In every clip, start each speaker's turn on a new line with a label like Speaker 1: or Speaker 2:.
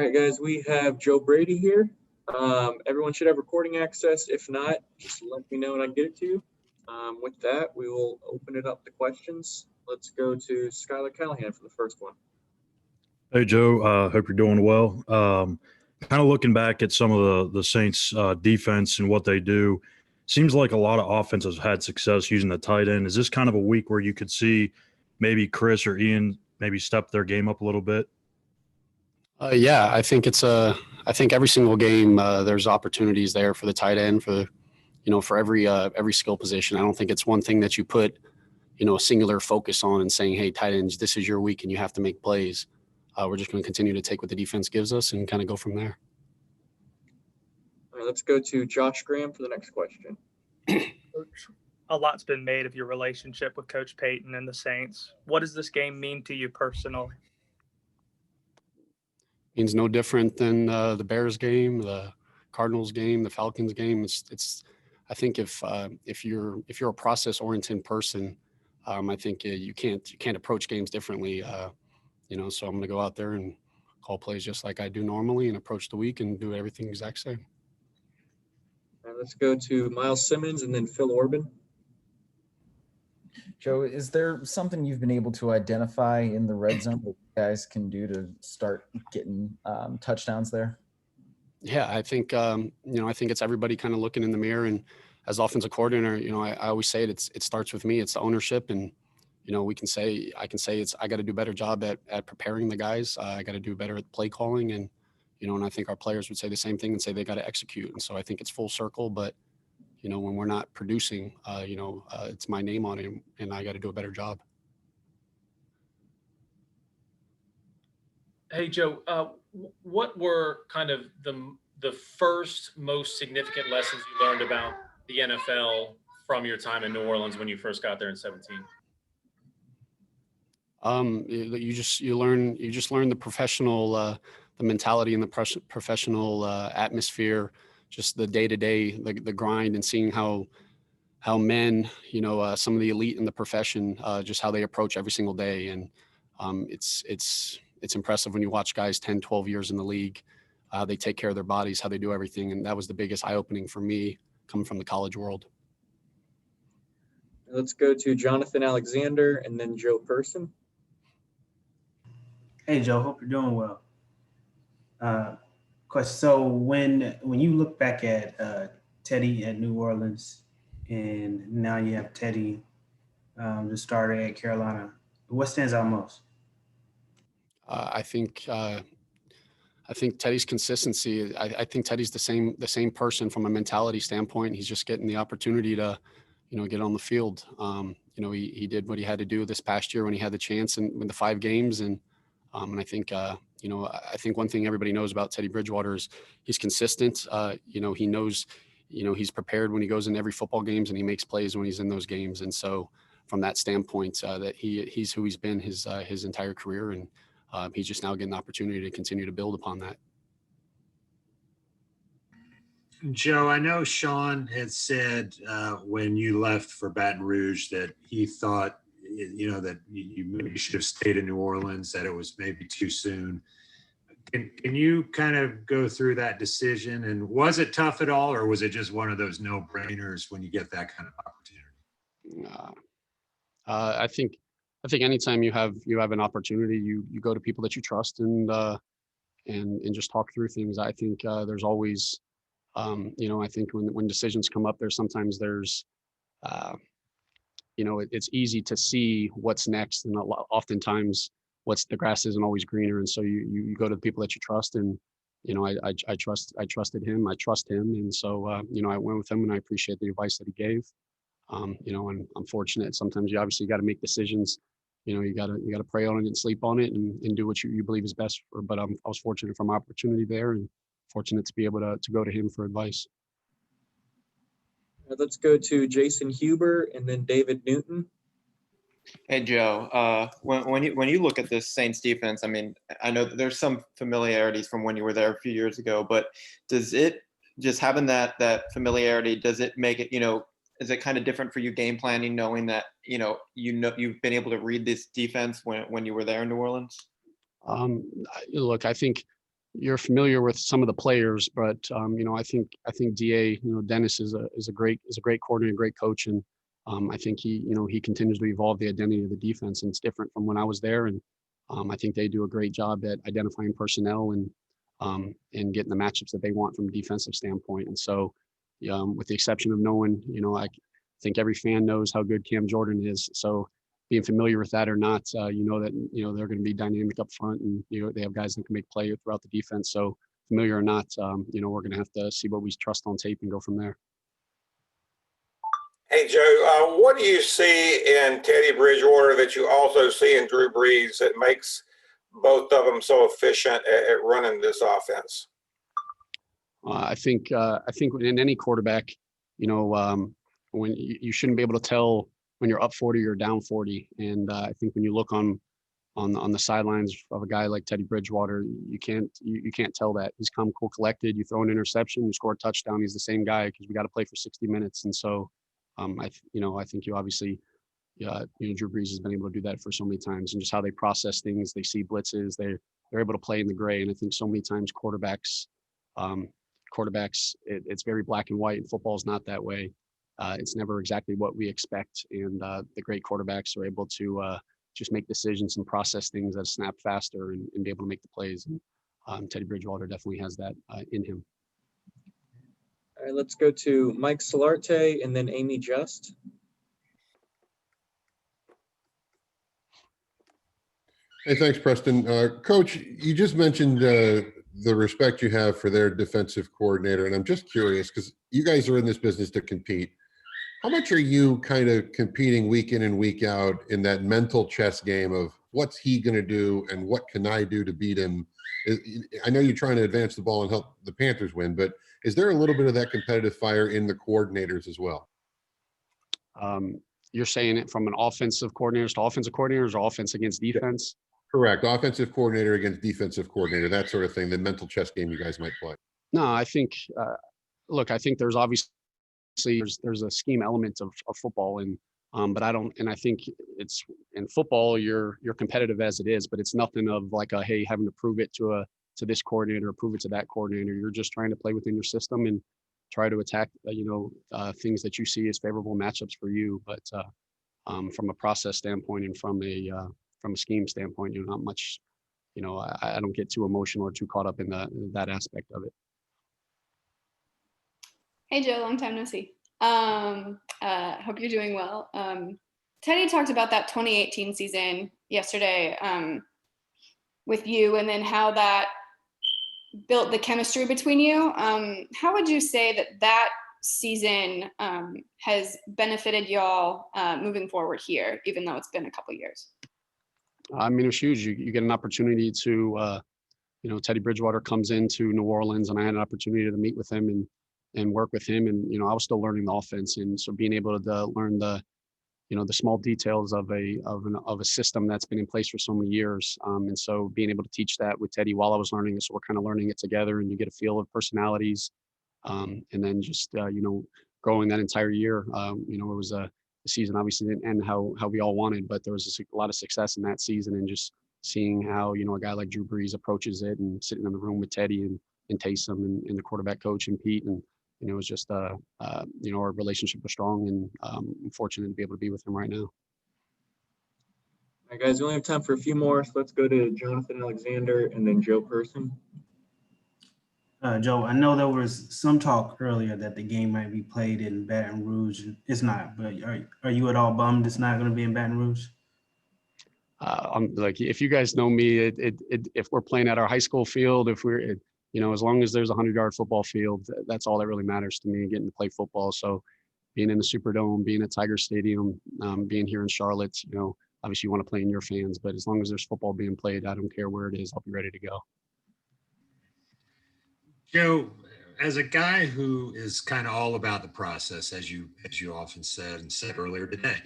Speaker 1: All right, guys, we have Joe Brady here. Everyone should have recording access. If not, just let me know and I can get it to you. With that, we will open it up to questions. Let's go to Skylar Callahan for the first one.
Speaker 2: Hey Joe, hope you're doing well. Kind of looking back at some of the Saints' defense and what they do, seems like a lot of offenses had success using the tight end. Is this kind of a week where you could see maybe Chris or Ian maybe step their game up a little bit?
Speaker 3: Yeah, I think I think every single game there's opportunities there for the tight end for every skill position. I don't think it's one thing that you put a singular focus on and saying, hey, tight ends, this is your week and you have to make plays. We're just going to continue to take what the defense gives us and kind of go from there.
Speaker 1: All right, let's go to Josh Graham for the next question.
Speaker 4: A lot's been made of your relationship with Coach Payton and the Saints. What does this game mean to you personally?
Speaker 3: Means no different than the Bears game, the Cardinals game, the Falcons game. It's I think if you're a process oriented person, I think you can't approach games differently. So I'm going to go out there and call plays just like I do normally and approach the week and do everything exact same.
Speaker 1: All right, let's go to Miles Simmons and then Phil Orban.
Speaker 5: Joe, is there something you've been able to identify in the red zone that you guys can do to start getting touchdowns there?
Speaker 3: Yeah, I think I think it's everybody kind of looking in the mirror, and as offensive coordinator, I always say it starts with me. It's the ownership, and I can say I got to do a better job at preparing the guys. I got to do better at play calling, and and I think our players would say the same thing and say they got to execute. And so I think it's full circle, but when we're not producing, it's my name on it, and I got to do a better job.
Speaker 6: Hey, Joe, what were kind of the first most significant lessons you learned about the NFL from your time in New Orleans when you first got there in 2017?
Speaker 3: You just learn the professional, the mentality and the professional atmosphere, just the day-to-day, the grind, and seeing how men, some of the elite in the profession, just how they approach every single day. And it's impressive when you watch guys 10, 12 years in the league, how they take care of their bodies, how they do everything. And that was the biggest eye-opening for me coming from the college world.
Speaker 1: Let's go to Jonathan Alexander and then Joe Person.
Speaker 7: Hey, Joe, hope you're doing well. Question. So when you look back at Teddy at New Orleans, and now you have Teddy, the starter at Carolina, what stands out most?
Speaker 3: I think Teddy's consistency. I think Teddy's the same person from a mentality standpoint. He's just getting the opportunity to, get on the field. He did what he had to do this past year when he had the chance and with the 5 games. And I think I think one thing everybody knows about Teddy Bridgewater is he's consistent. He knows, he's prepared when he goes in every football games, and he makes plays when he's in those games. And so from that standpoint, that he's who he's been his entire career, and he's just now getting the opportunity to continue to build upon that.
Speaker 8: Joe, I know Sean had said when you left for Baton Rouge that he thought, that you maybe should have stayed in New Orleans, that it was maybe too soon. Can you kind of go through that decision? And was it tough at all, or was it just one of those no-brainers when you get that kind of opportunity?
Speaker 3: I think anytime you have an opportunity, you go to people that you trust and just talk through things. I think there's always, I think when decisions come up, there's it's easy to see what's next, and oftentimes the grass isn't always greener. And so you go to the people that you trust, and I trusted him, I trust him, and so I went with him, and I appreciate the advice that he gave. And I'm fortunate. Sometimes you obviously got to make decisions. You got to pray on it and sleep on it, and do what you believe is best. But I was fortunate for my opportunity there, and fortunate to be able to go to him for advice.
Speaker 1: Let's go to Jason Huber and then David Newton.
Speaker 9: Hey, Joe, when you look at this Saints defense, I mean, I know that there's some familiarities from when you were there a few years ago, but does it, just having that familiarity, does it make it, is it kind of different for you game planning, knowing that, you've been able to read this defense when you were there in New Orleans?
Speaker 3: Look, I think you're familiar with some of the players, but I think Da, Dennis is a great coordinator, great coach, and I think he continues to evolve the identity of the defense, and it's different from when I was there, and I think they do a great job at identifying personnel and getting the matchups that they want from a defensive standpoint. And so, with the exception of knowing, I think every fan knows how good Cam Jordan is. So being familiar with that or not, that they're going to be dynamic up front, and they have guys that can make play throughout the defense. So familiar or not, we're going to have to see what we trust on tape and go from there.
Speaker 10: Hey, Joe, what do you see in Teddy Bridgewater that you also see in Drew Brees that makes both of them so efficient at running this offense?
Speaker 3: I think in any quarterback, when you shouldn't be able to tell when you're up 40 or down 40. And I think when you look on the sidelines of a guy like Teddy Bridgewater, you can't tell that. He's calm, cool, collected. You throw an interception, you score a touchdown. He's the same guy because we got to play for 60 minutes. And so, I think you obviously, Drew Brees has been able to do that for so many times, and just how they process things. They see blitzes. They're able to play in the gray. And I think so many times quarterbacks, it's very black and white, and football is not that way. It's never exactly what we expect. And the great quarterbacks are able to just make decisions and process things at a snap faster and be able to make the plays. And Teddy Bridgewater definitely has that in him.
Speaker 1: All right, let's go to Mike Solarte and then Amy Just.
Speaker 11: Hey, thanks, Preston. Coach, you just mentioned the respect you have for their defensive coordinator, and I'm just curious because you guys are in this business to compete. How much are you kind of competing week in and week out in that mental chess game of what's he going to do and what can I do to beat him? I know you're trying to advance the ball and help the Panthers win, but is there a little bit of that competitive fire in the coordinators as well?
Speaker 3: You're saying it from an offensive coordinators to offensive coordinators, or offense against defense?
Speaker 11: Correct. Offensive coordinator against defensive coordinator, that sort of thing, the mental chess game you guys might play.
Speaker 3: No, I think, I think there's obviously there's a scheme element of football, and but I think it's in football you're competitive as it is, but it's nothing of like hey, having to prove it to this coordinator or prove it to that coordinator. You're just trying to play within your system and try to attack things that you see as favorable matchups for you. But from a process standpoint and from a scheme standpoint, not much. I don't get too emotional or too caught up in that aspect of it.
Speaker 12: Hey, Joe, long time no see. Hope you're doing well. Teddy talked about that 2018 season yesterday with you, and then how that built the chemistry between you. How would you say that season has benefited y'all moving forward here, even though it's been a couple years?
Speaker 3: I mean, it was huge. You get an opportunity to, Teddy Bridgewater comes into New Orleans, and I had an opportunity to meet with him and work with him. And, I was still learning the offense. And so being able to learn the small details of a system that's been in place for so many years. And so being able to teach that with Teddy while I was learning it, so we're kind of learning it together, and you get a feel of personalities. And then just, growing that entire year, it was the season obviously didn't end how we all wanted, but there was a lot of success in that season, and just seeing how, a guy like Drew Brees approaches it, and sitting in the room with Teddy and Taysom and the quarterback coach and Pete. And, it was just, our relationship was strong, and I'm fortunate to be able to be with him right now.
Speaker 1: All right, guys, we only have time for a few more, so let's go to Jonathan Alexander and then Joe Person.
Speaker 7: Joe, I know there was some talk earlier that the game might be played in Baton Rouge. It's not, but are you at all bummed it's not going to be in Baton Rouge?
Speaker 3: I'm like, if you guys know me, if we're playing at our high school field, if we're, as long as there's a 100-yard football field, that's all that really matters to me, getting to play football. So being in the Superdome, being at Tiger Stadium, being here in Charlotte, obviously you want to play in your fans, but as long as there's football being played, I don't care where it is, I'll be ready to go.
Speaker 8: Joe, as a guy who is kind of all about the process, as you often said and said earlier today,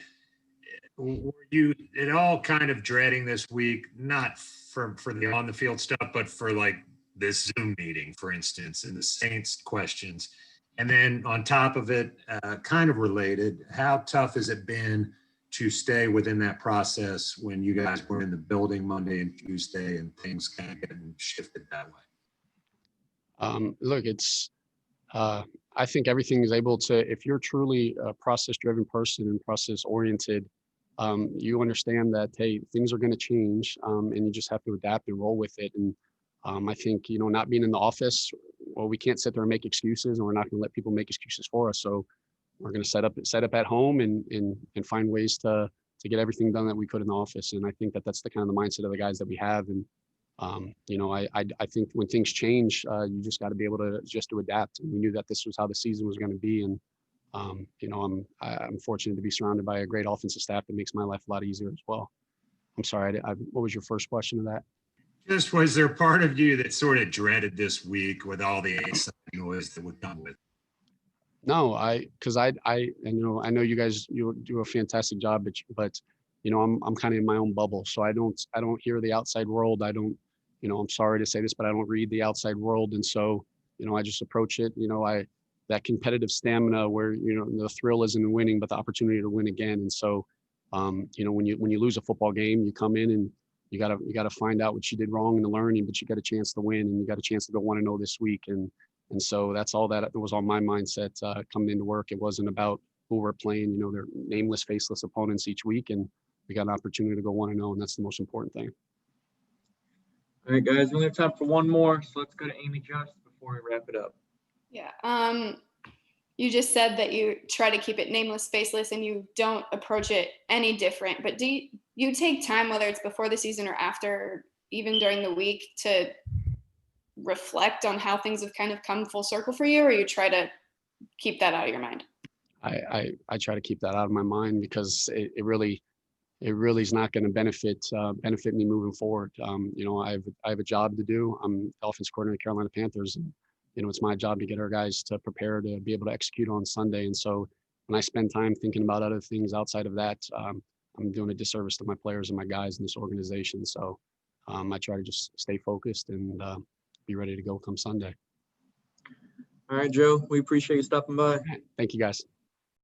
Speaker 8: were you at all kind of dreading this week, not for the on the field stuff, but for like this Zoom meeting, for instance, and the Saints questions? And then on top of it, kind of related, how tough has it been to stay within that process when you guys were in the building Monday and Tuesday and things kind of getting shifted that way?
Speaker 3: Look, it's I think everything is able to, if you're truly a process-driven person and process-oriented, you understand that, hey, things are going to change, and you just have to adapt and roll with it. And I think, not being in the office, well, we can't sit there and make excuses, and we're not going to let people make excuses for us. So we're going to set up at home and find ways to get everything done that we could in the office. And I think that that's the kind of the mindset of the guys that we have. And I think when things change, you just got to be able to adapt. And we knew that this was how the season was going to be. And I'm fortunate to be surrounded by a great offensive staff that makes my life a lot easier as well. I'm sorry, what was your first question of that?
Speaker 8: Just, was there part of you that sort of dreaded this week with all the noise that would come with it?
Speaker 3: No, I know you guys, you do a fantastic job, but I'm kind of in my own bubble, so I don't hear the outside world. I don't, I'm sorry to say this, but I don't read the outside world, and so I just approach it. That competitive stamina where the thrill isn't in winning, but the opportunity to win again. And so, when you lose a football game, you come in and you gotta find out what you did wrong in the learning, but you got a chance to win, and you got a chance to go 1-0 this week. And so that's all that was on my mindset coming into work. It wasn't about who we're playing. They're nameless, faceless opponents each week, and we got an opportunity to go 1-0, and that's the most important thing.
Speaker 1: All right, guys, we only have time for one more, so let's go to Amy Just before we wrap it up.
Speaker 12: Yeah. You just said that you try to keep it nameless, faceless, and you don't approach it any different. But do you take time, whether it's before the season or after, even during the week, to reflect on how things have kind of come full circle for you, or you try to keep that out of your mind?
Speaker 3: I try to keep that out of my mind because it really is not going to benefit me moving forward. I have a job to do. I'm the offense coordinator of the Carolina Panthers, and it's my job to get our guys to prepare to be able to execute on Sunday. And so when I spend time thinking about other things outside of that, I'm doing a disservice to my players and my guys in this organization. So I try to just stay focused and be ready to go come Sunday.
Speaker 1: All right, Joe, we appreciate you stopping by.
Speaker 3: Thank you, guys.